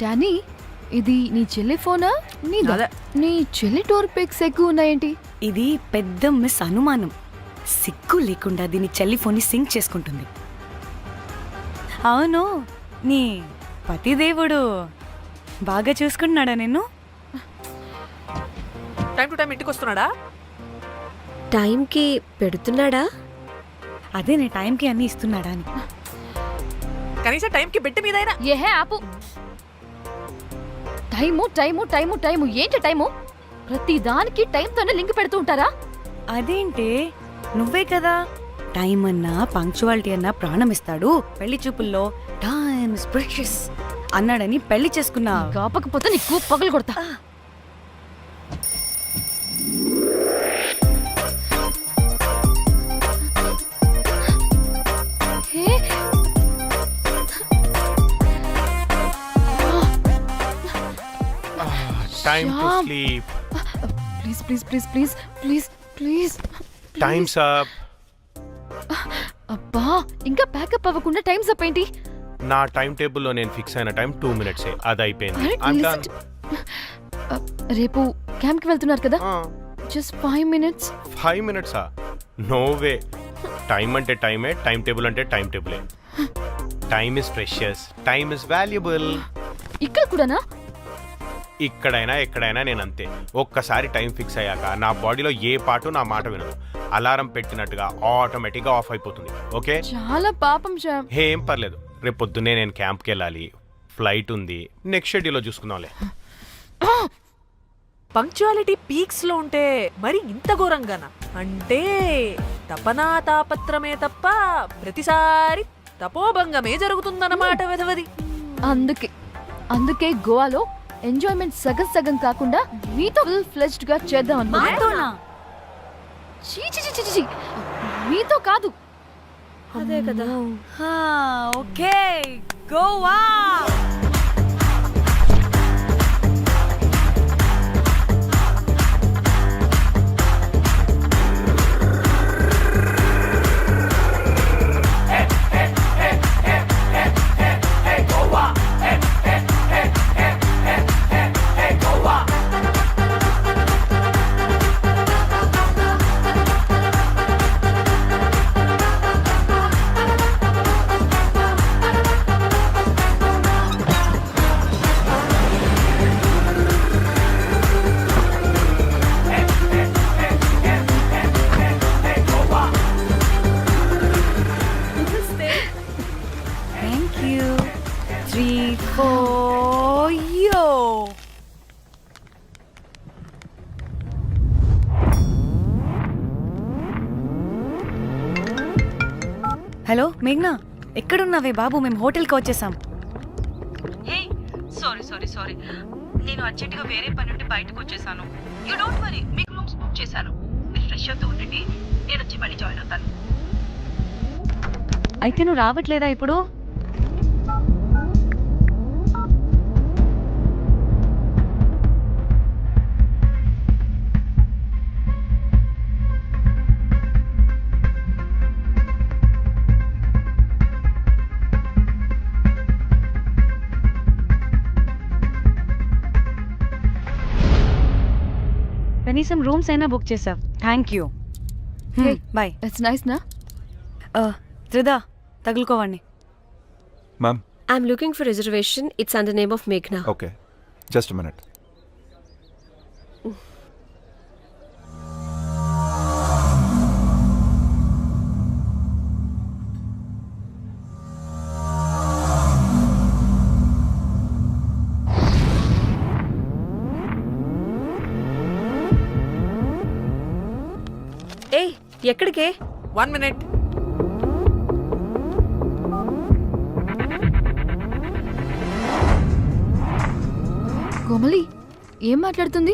Danny, ఇది నీ చెల్లి ఫోనా నీదా? నీ చెల్లి టోర్ పిక్స్ ఎక్కువ ఉన్నాయేంటి? ఇది పెద్ద మిస్ అనుమానం. సిగ్గు లేకుండా దీని చెల్లి ఫోన్ని సింక్ చేసుకుంటుంది. అవును, నీ పతిదేవుడు బాగా చూసుకుంటున్నాడా నిన్ను? టైం టు టైం ఇంటికి వస్తున్నాడా? టైంకి పెడుతున్నాడా? అదే నీ టైంకి అన్ని ఇస్తున్నాడా అని. కనీసం టైంకి బిడ్డ మీదైనా. ఏహే ఆపు. టైము టైము టైము టైము ఏంటి టైము? ప్రతి దానికి టైంతోనే లింక్ పెడుతూ ఉంటారా? అదేంటే, నువ్వే కదా టైం అన్నా పంక్చువాలిటీ అన్నా ప్రాణం ఇస్తాడు, పెళ్లి చూపుల్లో టైమ్ ఇస్ ప్రెషియస్ అన్నాడని పెళ్లి చేసుకున్నా. కాపకపోతే నీకు పగలు కొడతా. Time to sleep. Please, please, please, please, please, please. Time's up. అబ్బా, ఇంకా ప్యాకప్ అవ్వకుండా టైమ్స్ అప్ ఏంటి? నా టైం టేబుల్లో నేను ఫిక్స్ అయిన టైం 2 minutes. అది అయిపోయింది. రేపు క్యాంప్ కి వెళ్తున్నారు కదా? Just 5 minutes. 5 minutes? No way. Time అంటే టైమే, టైం టేబుల్ అంటే టైం టేబులే. Time is precious, time is valuable. ఇక్కడ కూడానా? ఇక్కడైనా ఎక్కడైనా నేను అంతే. ఒక్కసారి టైం ఫిక్స్ అయ్యాక నా బాడీలో ఏ పాటు నా మాట వినదు. అలారం పెట్టినట్టుగా ఆటోమేటిక్గా ఆఫ్ అయిపోతుంది. ఓకే, చాలా పాపం శ్యామ్. ఏం పర్లేదు. రేపు పొద్దున్నే నేను క్యాంప్కి వెళ్ళాలి, ఫ్లైట్ ఉంది. నెక్స్ట్ షెడ్యూల్లో చూసుకుందాంలే. పంక్చువాలిటీ పీక్స్ లో ఉంటే మరి ఇంత ఘోరంగానా? అంటే తపనా తాపత్రమే తప్ప ప్రతిసారి తపోభంగమే జరుగుతుందన్నమాట వెధవది. అందుకే గోవాలో ఎంజాయ్మెంట్ సగం సగం కాకుండా మీతో ఫుల్ ఫ్లెజ్డ్ గా చేద్దాం అనుకున్నా. మీతో కాదు. అదే కదా. Okay, Goa. Thank you. 3, 4, yo. Hello మేఘ్నా, ఎక్కడున్నావే బాబు? మేము హోటల్కి వచ్చేసాం. సారీ నేను అర్జెంటుగా వేరే పని నుండి బయటకు వచ్చేసాను. యూ డోంట్ వరీ, మీకు రూమ్స్ బుక్ చేశాను. మీరు ఫ్రెష్ అవుతూ ఉండండి, నేను వచ్చి మళ్ళీ జాయిన్ అవుతాను. అయితే నువ్వు రావట్లేదా ఇప్పుడు? కనీసం రూమ్స్ అయినా బుక్ చేసావు. Thank you. Bye. It's nice నా? త్రిదా, తగులుకోవండి. Ma'am. I'm looking for reservation. It's under name of Meghna. Okay. Just a minute. Hey, ఎక్కడికే? 1 minute. కోమలి ఏం మాట్లాడుతుంది?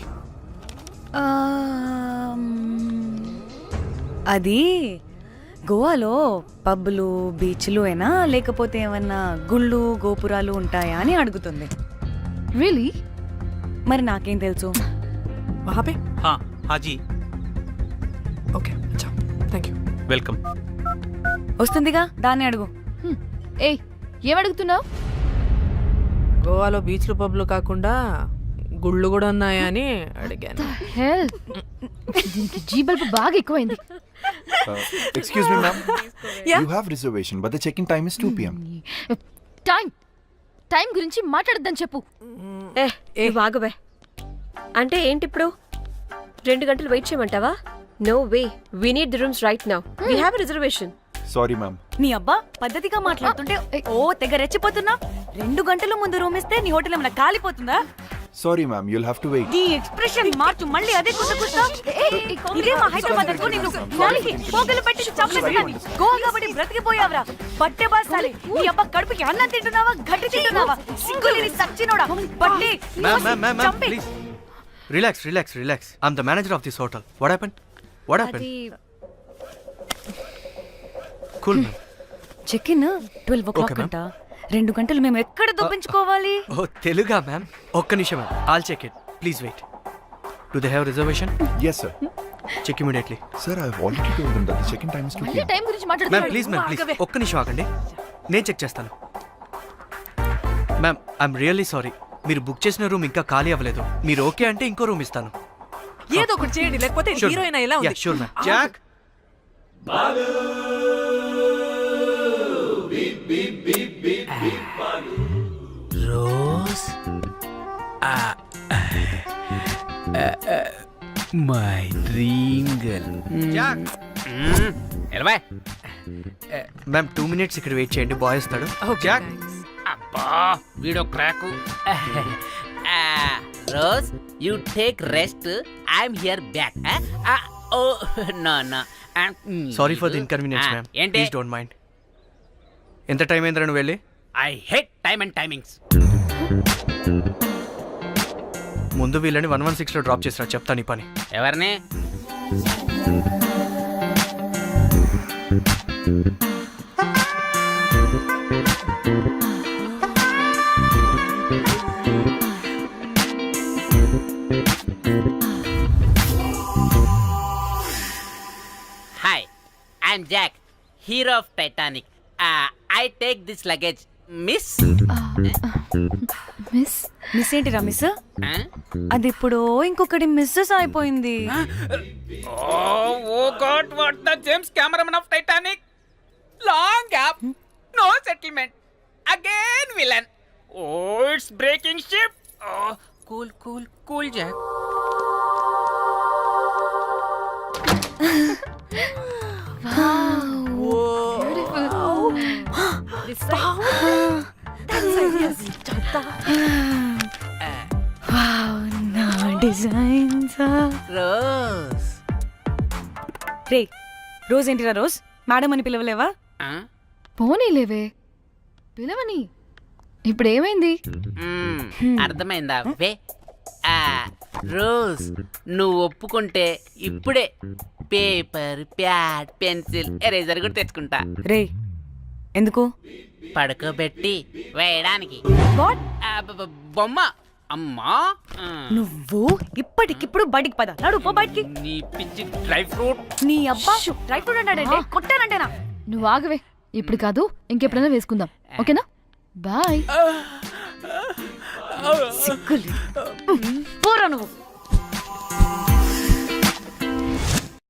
అది గోవాలో పబ్బులు బీచ్లు అయినా లేకపోతే ఏమన్నా గుళ్ళు గోపురాలు ఉంటాయా అని అడుగుతుంది. రియలీ? మరి నాకేం తెలుసు? वहाँ पे? हाँ जी, ओके, अच्छा, थैंक यू. वेलकम. వస్తుందిగా, దాన్ని అడుగు. ఏయ్, ఏం అడుగుతున్నావు? గోవాలో బీచ్లు పబ్లు కాకుండా గుళ్ళు కూడా ఉన్నాయా అని అడిగాను. హెల్ దీనికి జీ బల్బ్ బాగా ఎక్కువైంది. Excuse me, ma'am. You have reservation, but the check-in time is 2 p.m. Time గురించి మాట్లాడద్దని చెప్పు. బాగుబే అంటే ఏంటి ఇప్పుడు 2 గంటలు వెయిట్ చేయమంటావా? No way, we need the rooms right now. We have reservation. Sorry, ma'am. నీ అబ్బా పద్ధతిగా మాట్లాడుతుంటే ఓ తెగ రెచ్చిపోతున్నా. 2 గంటల ముందు రూమ్ ఇస్తే నీ హోటల్ ఏమైనా కాలిపోతుందా? Sorry, ma'am. You'll have to wait. నీ ఎక్స్ప్రెషన్ మార్చు, మళ్ళీ అదే కుట్టుకుంటా. ఇదే మా హైదరాబాద్ అనుకో, నిన్ను నాలికి పోగలు పెట్టి చంపేస్తాను. గోవా కాబట్టి బ్రతికిపోయావరా బట్టే బాసాలి. నీ అబ్బా కడుపుకి అన్నం తింటున్నావా, గడ్డి తింటున్నావా? సిగ్గులేని సచ్చినోడా బట్టే Ma'am, please. Relax. I'm the manager of this hotel. What happened? అది Cool, ma'am. Check in 12 o'clock Okay, ma'am. అంట. 2 గంటలు మేము ఎక్కడ దొప్పించుకోవాలి? Oh, Teluga, ma'am. ఒక్క నిమిషం, ma'am. I'll check it. Please wait. Do they have reservation? Yes, sir. Check immediately. Sir, I've already told them that the check-in time is 2 మళ్ళీ p.m. Time గురించి Ma'am, మాట్లాడుతున్నాడు. please. ఒక్క నిమిషం ఆగండి. నేను check చేస్తాను. Ma'am, I'm really sorry. మీరు book చేసిన రూమ్ ఇంకా ఖాళీ అవ్వలేదు. మీరు ఓకే అంటే ఇంకో రూమ్ ఇస్తాను. ఏదో ఒకటి చేయండి, లేకపోతే హీరోయిన్ ఎలా ఉంది? Sure ma'am. Jack, Rose my dream girl. Jack. ఎలవా మ్యామ్ 2 minutes ఇక్కడ వెయిట్ చేయండి. బాయ్ వస్తాడు. Okay, Jack. thanks. అబ్బా వీడో crack. Rose you take rest, I'm here back. Oh no no sorry for the inconvenience ma'am. ఏంటి? Please don't mind. ఎంత time అయిందిరా నువ్వు వెళ్ళి? I hate time and timings. ముందు వీళ్ళని 116లో డ్రాప్ చేసినా చెప్తాను ఈ పని. ఎవరిని? Hi, I'm Jack, hero of Titanic. I take this luggage miss. Miss ఏంటిరా మిస్? అది ఇప్పుడు ఇంకొకటి మిస్సెస్ అయిపోయింది. Oh god, what the James cameraman of Titanic. Long gap, no settlement, again villain. Oh it's breaking ship. Cool cool cool Jack. నా designs. Rose రే Rose ఏంటిరా Rose? Madam అని పిలవలేవా? పోనీలేవే పిలవని. ఇప్పుడు ఏమైంది? అర్థమైందా? వే రోజ్, నువ్వు ఒప్పుకుంటే ఇప్పుడే పేపర్, ప్యాడ్, పెన్సిల్, ఎరేజర్ కూడా తెచ్చుకుంటా. రే ఎందుకు? పడుకోబెట్టి వేయడానికి. బొమ్మ. అమ్మా, నువ్వు ఇప్పటికిప్పుడు బయటికి పద. నడు పో బయటికి. నీ పిచ్చి డ్రై ఫ్రూట్. నీ అబ్బా డ్రై ఫ్రూట్ అన్నాడంటే కొట్టానంటేనా? నువ్వు ఆగవే. ఇప్పుడు కాదు, ఇంకెప్పుడైనా వేసుకుందాం. ఓకేనా? బాయ్. సిగ్గులు పోరా నువ్వు.